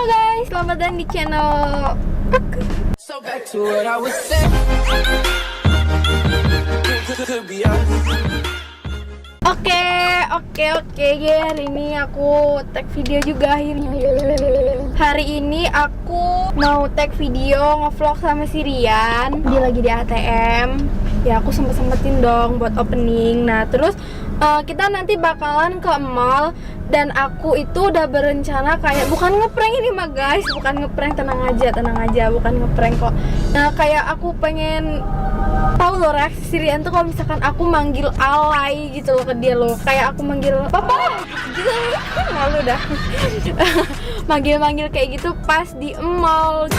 Halo guys, selamat datang di channel aku. So back to what I was saying. Could be us. Oke, hari ini aku tag video juga akhirnya. Hari ini aku mau tag video ngevlog sama si Rian. Dia lagi di ATM. Ya aku sempet-sempetin dong buat opening. Nah terus kita nanti bakalan ke mall. Dan aku itu udah berencana kayak, bukan ngeprank ini mah guys, bukan ngeprank, tenang aja, bukan ngeprank kok. Nah kayak aku pengen tahu loh reaksi si Rian tuh kalau misalkan aku manggil alay gitu loh ke dia loh. Kayak aku manggil papa gitu, malu dah. Manggil kayak gitu pas di mall.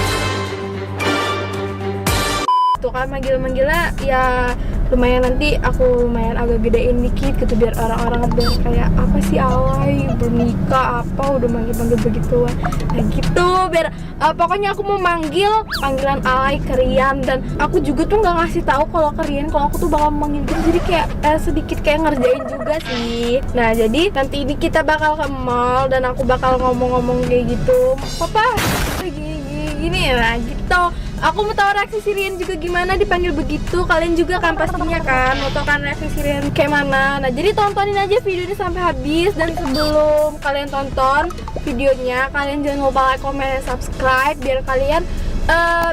Tuh kan manggilnya ya lumayan, nanti aku lumayan agak gedein dikit gitu biar orang-orang biar kayak apa sih alay belum nikah apa udah manggil begituan. Nah gitu biar pokoknya aku mau manggil panggilan alay ke Rian. Dan aku juga tuh nggak ngasih tahu kalau ke Rian kalau aku tuh bakal manggil gitu, jadi kayak sedikit kayak ngerjain juga sih. Nah jadi nanti ini kita bakal ke mall dan aku bakal ngomong-ngomong kayak gitu, papa gini nah gitu. Aku mau tahu reaksi si Rian juga gimana dipanggil begitu. Kalian juga kan pastinya kan mau tahu kan reaksi si Rian kayak mana. Nah jadi tontonin aja video ini sampai habis. Dan sebelum kalian tonton videonya, kalian jangan lupa like, comment, dan subscribe biar kalian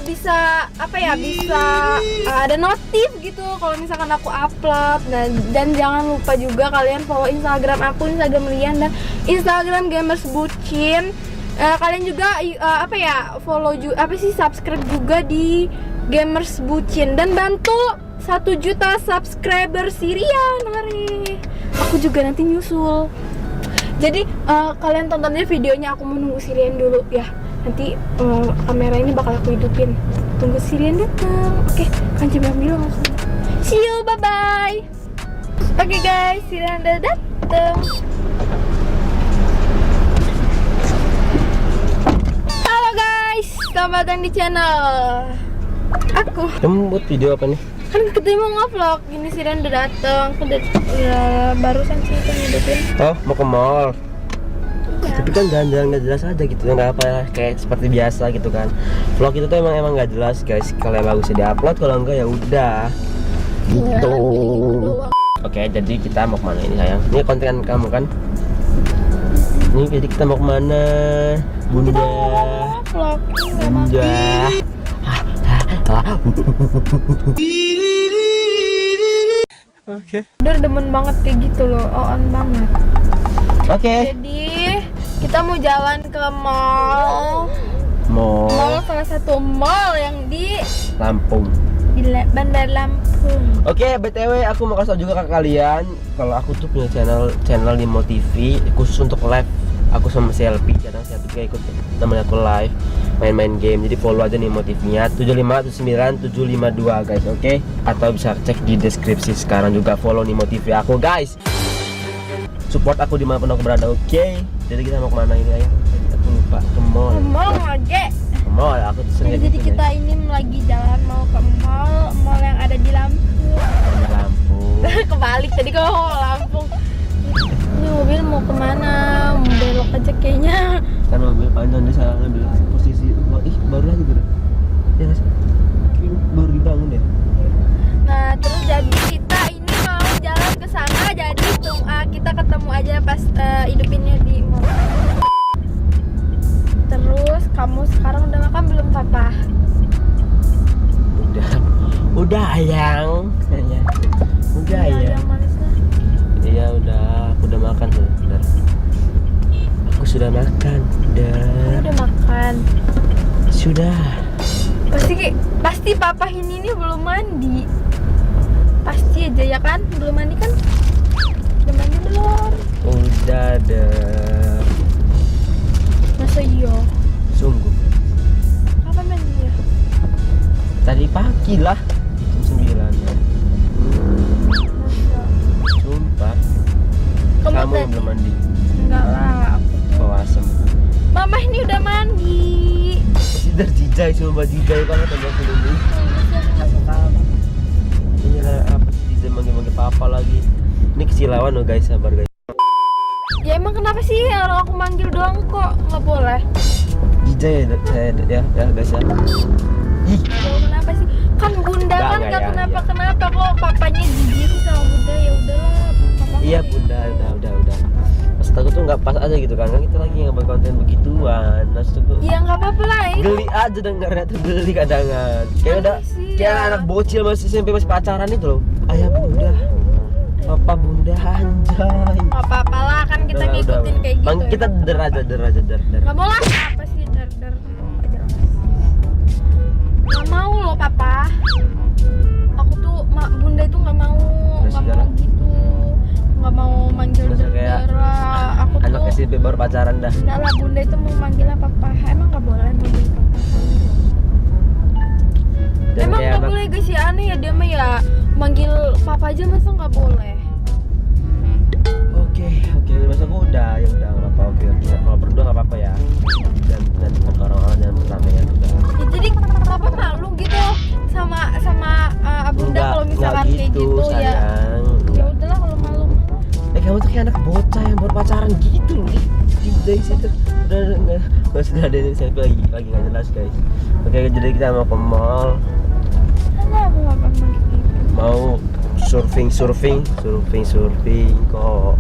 bisa apa ya, bisa ada notif gitu kalau misalkan aku upload. Nah, dan jangan lupa juga kalian follow Instagram aku, Instagram Rian, dan Instagram Gamers Bucin. Kalian juga apa ya, follow juga subscribe juga di Gamers Bucin dan bantu 1 juta subscriber si Rian. Mari aku juga nanti nyusul. Jadi kalian tonton aja videonya, aku mau nunggu si Rian dulu ya. Nanti kamera ini bakal aku hidupin. Tunggu si Rian datang. Oke, kan jam dulu langsung. See you, bye bye. Oke guys, si Rian udah datang. Selamat datang di channel aku. Kamu buat video apa nih? Kan kita mau ngevlog. Ini si Rian udah dateng. Barusan sih kita hidupin. Oh, mau ke mall. Ya. Tapi kan jalan-jalan nggak jelas aja gitu, nggak apa kayak seperti biasa gitu kan. Vlog itu tuh emang nggak jelas guys. Kalau yang bagusnya diupload, kalau enggak ya udah. Gitu. Oke, jadi kita mau kemana ini sayang? Ini konten kamu kan? Ini jadi kita mau kemana, Bunda? Vlog Bunda. Oke. Udah demen banget kayak gitu loh, on banget. Oke. Jadi kita mau jalan ke mall. Mall salah satu mall yang di Lampung. Di Bandar Lampung. Oke, BTW aku mau kasih tau juga ke kalian kalau aku tuh punya channel di Mo TV khusus untuk live. Aku sama Selfie, kadang Selfie juga ikut temen aku live main-main game. Jadi follow aja nih Mo TV-nya 7579752 guys, oke? Atau bisa cek di deskripsi. Sekarang juga follow nih Mo TV aku guys. Support aku dimanapun aku berada, oke? Jadi kita mau kemana ini ayah? Aku lupa, ke mall. Mall aja. Ke mall, aku tuh sering. Jadi kita ini lagi jalan mau ke mall yang ada di Lampung. Lampung. Kebalik tadi kalau Lampung. Ini mobil mau kemana? Mau belok aja kayaknya. Kan mobil panjang dia salah ngambil posisi. Oh, baru lagi bro. Ya nggak sih? Baru dibangun ya. Nah terus jadi kita ini mau jalan ke sana. Jadi kita ketemu aja pas hidupinnya di mall. Terus kamu sekarang udah makan belum papa? Udah ayang. Udah ya. Yang manisnya. Iya udah, aku udah makan tuh. Benar. Aku sudah makan. Udah makan. Sudah. Pasti papa ini belum mandi. Pasti aja ya kan? Belum mandi kan? Udah mandi belum? Udah deh. Masa iya? Sungguh. Kapan mandinya? Tadi pagi lah. Jam 9 ya. Sumpah. Kamu yang belum mandi? Enggak lah, aku Bawa asam. Mama ini udah mandi. Sidar jijai, sumpah jijai banget sama aku ini. Ini lah apa sih jijai manggil-manggil papa lagi. Ini kesilauan loh guys, sabar guys. Ya emang kenapa sih orang aku manggil doang kok nggak boleh? Jijai ya guys ya. Ih, Loh, kenapa sih? Kan bunda kan Enggak, nggak ya, kenapa-kenapa kok papanya jijik sih sama bunda, ya udahlah. Papa iya bunda, udah. Maksud aku tuh nggak pas aja gitu kan kita lagi ngambil konten begituan. Maksud aku ya nggak apa-apa lah ini. geli aja dengarnya tuh geli kadangan. Kayak udah sih, kayak ya. anak bocil masih SMP masih pacaran itu loh. Ayah bunda, papa bunda anjay. Nggak apa-apa lah, kan kita ngikutin kayak gitu. Bang, kita der aja. Nggak mau lah, apa sih der. Nggak mau loh papa. Aku tuh bunda itu nggak mau gitu, nggak mau manggil Masa kayak der. Aku tuh Anak SMP baru pacaran dah. enggak lah, bunda itu mau manggilnya papa. Emang nggak boleh manggil papa? Dan Emang kayak nggak anak boleh guys ya, aneh ya dia mah ya, manggil papa aja masa nggak boleh? Oke, masa aku udah nggak apa-apa. Oke. Kalau berdua nggak apa-apa ya. Dan dengan orang-orang yang beramaian udah. Ya, jadi papa malu gitu sama bunda kalau misalkan Nggak kayak gitu ya. sayang. Ya udahlah kalau malu. Kamu tuh kayak anak bocah yang baru pacaran gitu loh. Dari situ udah enggak. Sudah ada SMP lagi nggak jelas guys. Oke, jadi kita mau ke mall, Kenapa papa gitu? mau surfing kok.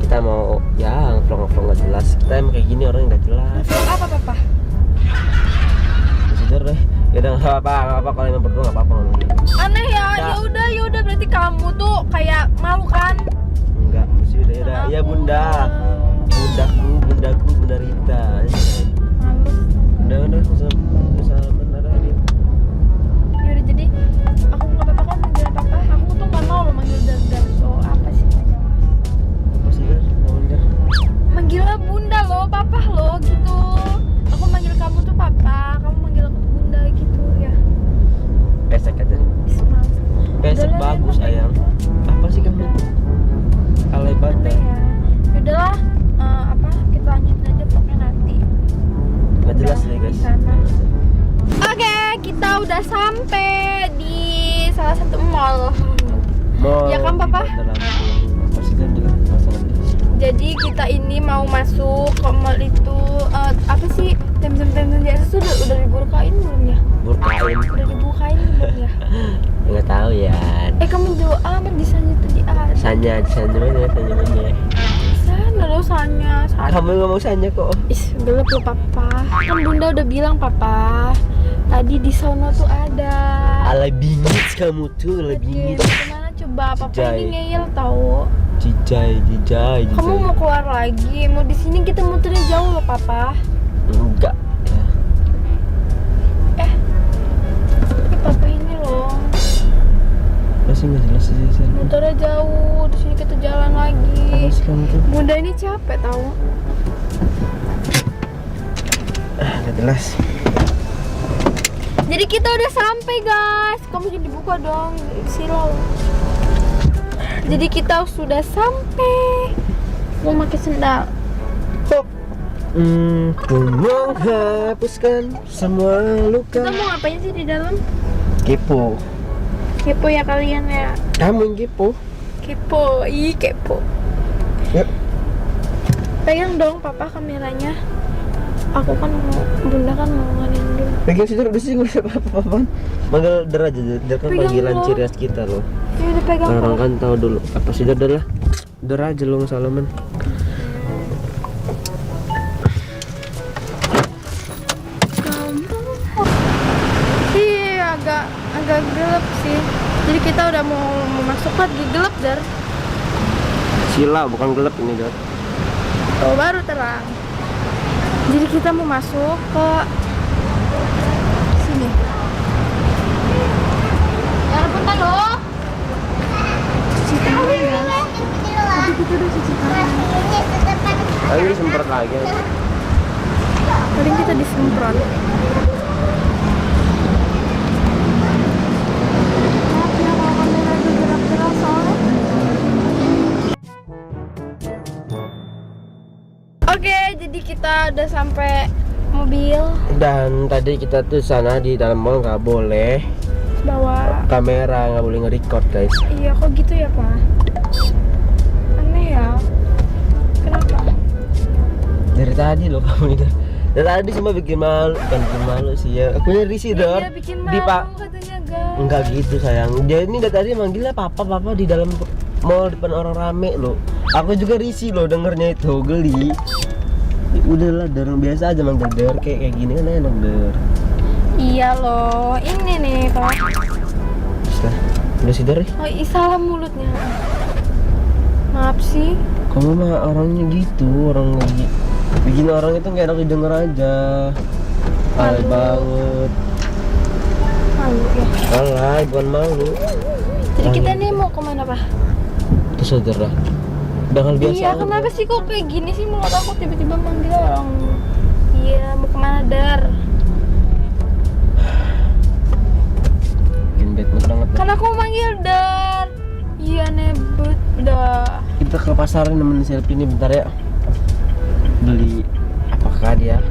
Kita mau ya vlog nggak jelas. Kita emang kayak gini orang nggak jelas. Apa papa? Sudah deh. Ya udah nggak apa-apa kalau emang berdua nggak apa-apa ngomong gitu. Aneh ya. Nggak. Ya udah berarti kamu tuh kayak malu kan? Enggak, udah. Ya bunda. Bundaku Bunda Rita. Malu. Udah usah benar aja. Ya udah, jadi aku nggak apa-apa kan manggil papa. Aku tuh nggak mau lo manggil dar. So apa sih? Apa sih Gar? Manggilnya bunda lo, papa lo gitu. Aku manggil kamu tuh papa, kamu manggil aku bunda gitu ya. Pesek aja. Ih, males. Pesek Udahlah, bagus emang ayang. gitu. Apa sih kamu? Alay Aneh banget. ya. Yaudahlah, kita lanjutin aja pokoknya nanti. Nggak jelas Udah deh guys. di sana. Oke, kita udah sampai di salah satu mall. Mau Ya kan, Papa? di Bandar Lampung. Apa sih Gar juga masalah ini? Jadi kita ini mau masuk ke mall itu apa sih? Tem-tem jasa udah dibukain belum ya? Burkain. Udah dibukain belum ya? Nggak tahu ya. Kamu jauh amat di sana tadi ada. Sanya mana? Sana loh sana. Kamu ngomong Sanya kok. Ih, gelap loh papa. Kan bunda udah bilang papa. Tadi di sono tuh ada. Alay bingit kamu tuh, alay bingit. Gimana coba papa Jai. ini ngeyel tahu. Jijai. Kamu mau keluar lagi? Mau di sini kita muternya jauh loh papa. Enggak. Ya. Ini papa ini loh. Masih nggak jelas sih. Muternya jauh. Di sini kita jalan Apa lagi. sih kamu tuh? Bunda ini capek tahu. Nggak jelas. Jadi kita udah sampai guys. Kamu jadi buka dong silau. Jadi kita sudah sampai. Mau pakai sendal. Ku menghapuskan semua luka. Kita mau ngapain sih di dalam? Kepo. Kepo ya kalian ya. Kamu yang kepo. Kepo, kepo. Yuk. Pegang dong papa kameranya. Aku kan mau, bunda kan mau nganin dulu. Pegang sih terus sih nggak apa-apa. Manggil Der aja, Der kan Pegang panggilan dong. ciri khas kita loh. Ya udah pegang Orang kok. kan tahu dulu. Apa sih Der lah? Der aja loh Salaman. Iya, agak gelap sih. Jadi kita udah mau masuk lagi gelap dar. Silau bukan gelap ini Der. Oh baru terang. Jadi kita mau masuk ke sini. Jangan rebutan loh. Cuci tangan guys. Tadi kita udah cuci tangan. Ayo disemprot lagi. Tadi kita disemprot. Maaf ya kalau kamera gerak-gerak soalnya. Oke, jadi kita udah sampai mobil. Dan tadi kita tuh sana di dalam mall nggak boleh Bawa. kamera, nggak boleh nge-record guys. Iya, kok gitu ya, Pak? Aneh ya. Kenapa? Dari tadi loh kamu ini. Dan tadi cuma bikin malu, bukan bikin malu sih ya. Aku risih dor. Iya bikin Di malu katanya guys. Enggak gitu sayang. Dia ini dari tadi manggilnya papa di dalam mall depan orang rame loh. Aku juga risih loh dengernya itu, geli. Udahlah Dor, biasa aja manggil Dor kayak gini kan enak Dor. Iya loh, ini nih pak. Sudah, udah sih Dor. Oh salah mulutnya. Maaf sih. Kamu mah orangnya gitu, orang lagi bikin orang itu nggak enak didengar aja. Alay Malu. banget. Malu ya. Alay, bukan malu. Jadi kita nih mau kemana pak? Itu saudara. Udah hal biasa. Iya aja. kenapa sih kok kayak gini sih mulut aku tiba-tiba manggil orang. Iya mau kemana Dar? Bikin bad mood banget. Kan aku manggil Dar. Iya nebut dah. Kita ke pasar nemenin selfie ini bentar ya. Beli apakah dia?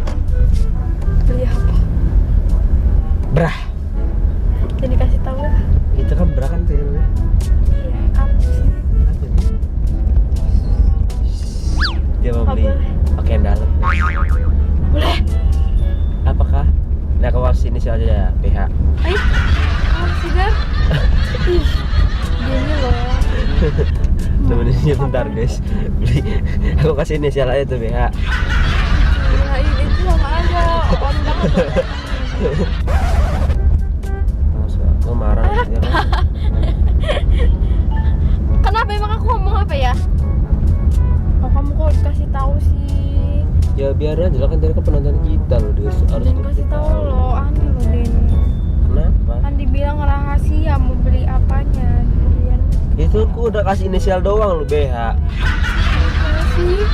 Beli apa? Brah. Jadi kasih tahu lah. Itu kan brah kan tuh. Iya apa sih? Apa itu? Dia mau Nggak beli boleh. pakaian dalam. Boleh. Apakah? Nah, aku kasih ini aja ya, PH. Ayo. Apa sih Dar? Ih. Gini loh. Nemenin dia bentar guys. Beli. Aku kasih inisial aja tuh PH. Nah, itu sama aja. On banget loh. Maksud aku marah ya kan? Kenapa emang aku ngomong apa ya? Oh kamu kok dikasih tahu sih? Ya biar aja lah kan dia kan penonton kita loh, dia harus Dan kasih tahu loh, aneh loh Den. Kenapa? Kan dibilang rahasia mau beli apanya. Kemudian Itu aku udah kasih inisial doang lo BH. apa sih?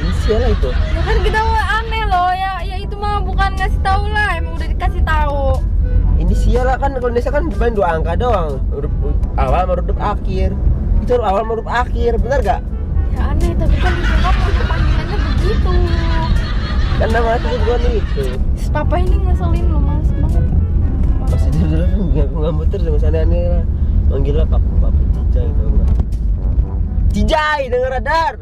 Inisial lah itu. Ya kan kita mau aneh loh ya. Ya itu mah bukan ngasih tahu lah, emang udah dikasih tahu. Inisial lah kan, kalau Indonesia kan cuma 2 angka doang. Huruf awal sama huruf akhir. Itu huruf awal sama huruf akhir, benar gak? Ya aneh tapi kan itu kamu panggilannya begitu. Kan nama aku bukan itu. Terus papa ini ngeselin lo, males banget. Pasti dia dulu nggak muter sama sana aneh lah. Manggilnya papa Cijai tau nggak? Cijai denger radar.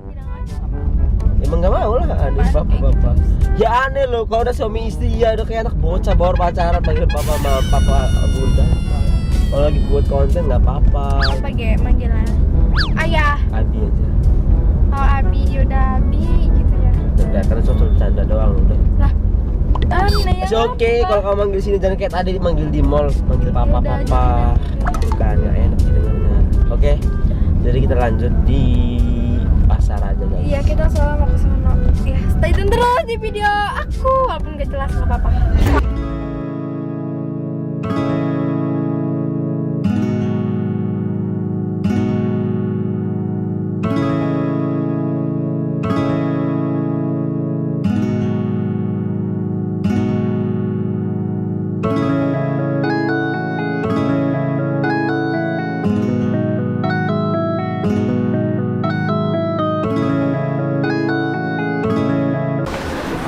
Bilang aja nggak mau. Emang nggak mau lah aneh papa. Ya aneh loh kalau udah suami istri ya udah kayak anak bocah baru pacaran panggil papa sama papa bunda. Kalau lagi buat konten nggak apa-apa. Apa ge manggilan? Ayah. Abi aja. Oh Abi, yaudah Abi gitu ya. Udah karena sosok bercanda doang udah. Lah, aneh ya. Oke, kalau kamu manggil sini jangan kayak tadi manggil di mall, manggil papa. Bukan nggak enak didengarnya. Oke, jadi kita lanjut di pasar aja guys. Iya kita soalnya mau ke sana. Ya stay tune terus di video aku walaupun gak jelas nggak apa-apa.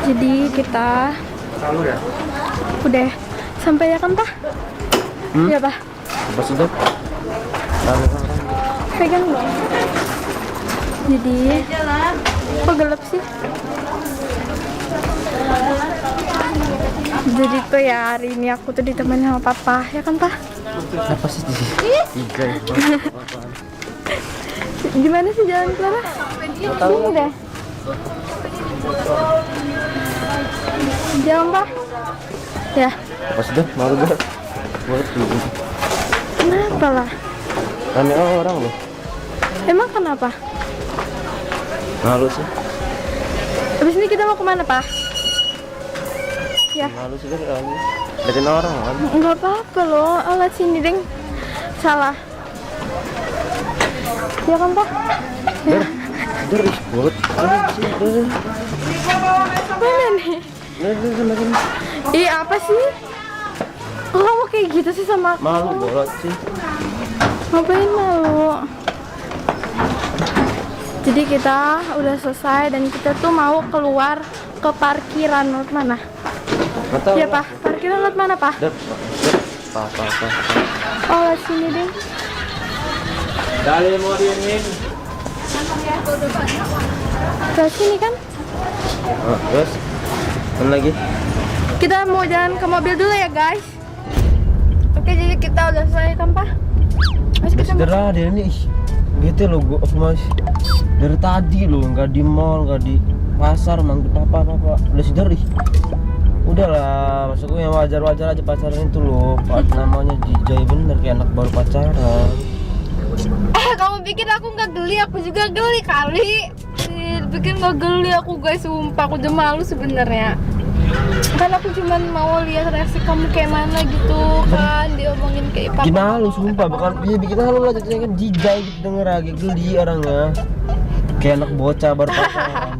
Jadi kita Selalu ya? udah sampai ya kan Pak? Iya Pak. Apa sudah? Pegang dong. Jadi kok gelap sih? Jadi tuh ya hari ini aku tuh ditemenin sama papa ya kan Pak? Apa sih di sini? Tiga ya. Gimana sih jalan Clara? Sini deh. Jalan Pak? Ya. Apa sudah? Malu gak? Kenapa lah? Rame orang loh. Emang kenapa? Malu sih. Habis ini kita mau kemana Pak? Ya. Malu sih kan orangnya. Liatin orang kan. Enggak apa-apa loh, alat sini deng. Salah. Ya kan Pak? Ya. Dari buat. Mana nih? Ih apa sih? Kok kamu kayak gitu sih sama aku? Malu bolot sih. Ngapain malu? Jadi kita udah selesai dan kita tuh mau keluar ke parkiran lot mana? Atau Iya Pak, parkiran lot mana Pak? Apa. Oh lot sini deh. Dari mau diinin. Ke sini kan? Terus mana lagi? Kita mau jalan ke mobil dulu ya guys. Oke, jadi kita udah selesai kan Pak? Mas Udah kita sederah dia ini. Gitu loh gua mas. Dari tadi loh nggak di mall, nggak di pasar, manggil papa. Udah sederah. Udahlah, maksudku yang wajar-wajar aja pacaran itu loh. Namanya jijai bener kayak anak baru pacaran. kamu pikir aku nggak geli? Aku juga geli kali. Pikir nggak geli aku guys, sumpah aku udah malu sebenarnya. Kan aku cuman mau lihat reaksi kamu kayak mana gitu kan, diomongin kayak papa. Bikin malu sumpah, bukan bikin malu lah, jadinya kan jijai gitu denger lagi geli orangnya. Kayak anak bocah baru pacaran.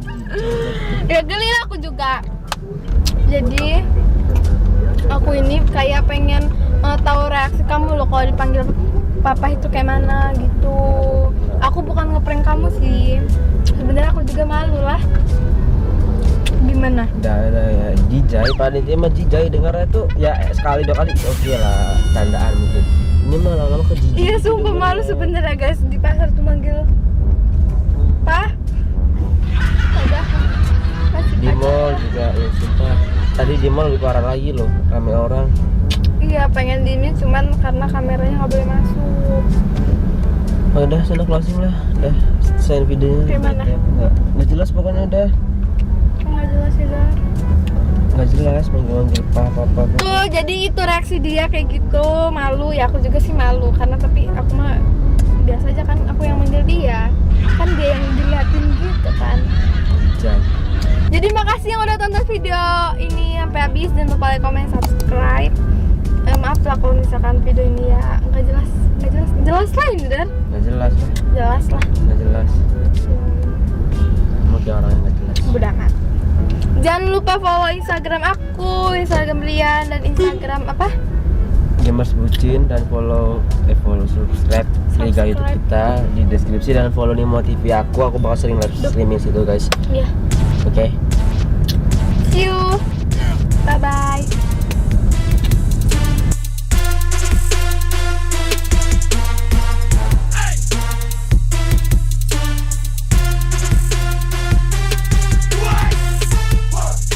Ya geli lah aku juga. Jadi aku ini kayak pengen tahu reaksi kamu loh kalau dipanggil papa itu kayak mana gitu. Aku bukan ngeprank kamu sih. Sebenarnya aku juga malu lah. Gimana? Udah ya jijai, panitia mah jijai dengarnya tuh ya sekali dua kali oke lah, tandaan mungkin. Ini mah lama-lama ke jijai. Iya sumpah malu sebenarnya guys, di pasar tuh manggil Pa. Udah. Di mall juga ya sumpah. Tadi di mall lebih parah lagi loh, rame orang. Iya pengen di ini cuman karena kameranya nggak boleh masuk. Oh, udah sana closing lah, udah selesai videonya. Kayak mana? Nggak jelas pokoknya udah. Nggak jelas ya Dar. Nggak jelas manggil papa. Tuh jadi itu reaksi dia kayak gitu, malu ya, aku juga sih malu karena tapi aku mah biasa aja kan, aku yang manggil dia kan, dia yang diliatin gitu kan. Jijai. Jadi makasih yang udah tonton video ini sampai habis, jangan lupa like, comment, subscribe. Maaf lah kalau misalkan video ini ya nggak jelas lah ini Dan. Nggak jelas lah. Jelas lah. Nggak jelas. Mau kayak orang yang nggak jelas. Udah kan. Jangan lupa follow Instagram aku, Instagram Brian, dan Instagram apa? Gamers Bucin, dan follow subscribe Liga YouTube kita di deskripsi, dan follow Nimo TV aku bakal sering live streaming situ guys. Iya. Oke. See you. Bye bye.